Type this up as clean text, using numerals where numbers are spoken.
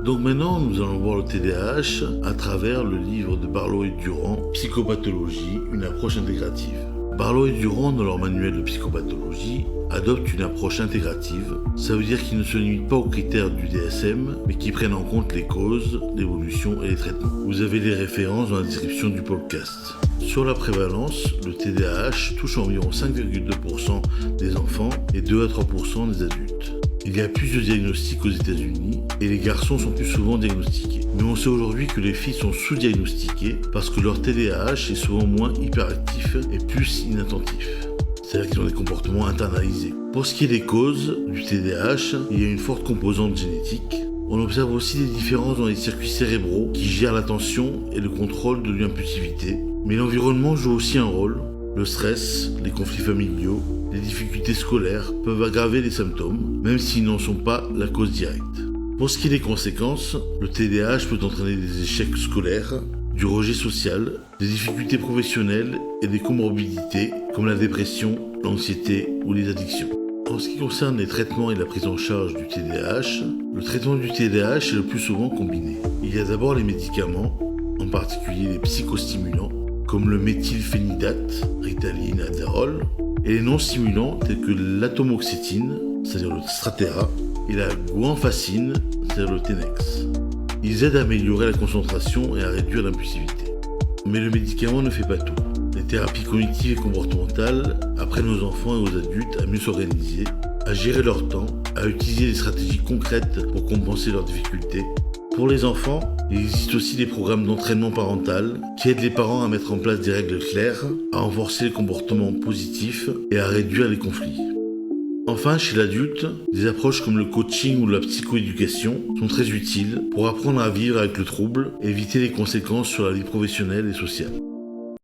Donc maintenant, nous allons voir le TDAH à travers le livre de Barlow et Durand, Psychopathologie, une approche intégrative. Barlow et Durand, dans leur manuel de psychopathologie, adoptent une approche intégrative. Ça veut dire qu'ils ne se limitent pas aux critères du DSM, mais qui prennent en compte les causes, l'évolution et les traitements. Vous avez les références dans la description du podcast. Sur la prévalence, le TDAH touche environ 5,2% des enfants et 2 à 3% des adultes. Il y a plus de diagnostics aux États-Unis et les garçons sont plus souvent diagnostiqués. Mais on sait aujourd'hui que les filles sont sous-diagnostiquées parce que leur TDAH est souvent moins hyperactif et plus inattentif. C'est-à-dire qu'ils ont des comportements internalisés. Pour ce qui est des causes du TDAH, il y a une forte composante génétique. On observe aussi des différences dans les circuits cérébraux qui gèrent l'attention et le contrôle de l'impulsivité. Mais l'environnement joue aussi un rôle. Le stress, les conflits familiaux, les difficultés scolaires peuvent aggraver les symptômes, même s'ils n'en sont pas la cause directe. Pour ce qui est des conséquences, le TDAH peut entraîner des échecs scolaires, du rejet social, des difficultés professionnelles et des comorbidités comme la dépression, l'anxiété ou les addictions. En ce qui concerne les traitements et la prise en charge du TDAH, le traitement du TDAH est le plus souvent combiné. Il y a d'abord les médicaments, en particulier les psychostimulants, comme le méthylphénidate, Ritaline, Adderall, et les non-stimulants tels que l'atomoxétine, c'est-à-dire le Strattera, et la guanfacine, c'est-à-dire le Tenex. Ils aident à améliorer la concentration et à réduire l'impulsivité. Mais le médicament ne fait pas tout. Les thérapies cognitives et comportementales apprennent aux enfants et aux adultes à mieux s'organiser, à gérer leur temps, à utiliser des stratégies concrètes pour compenser leurs difficultés. Pour les enfants, il existe aussi des programmes d'entraînement parental qui aident les parents à mettre en place des règles claires, à renforcer les comportements positifs et à réduire les conflits. Enfin, chez l'adulte, des approches comme le coaching ou la psychoéducation sont très utiles pour apprendre à vivre avec le trouble et éviter les conséquences sur la vie professionnelle et sociale.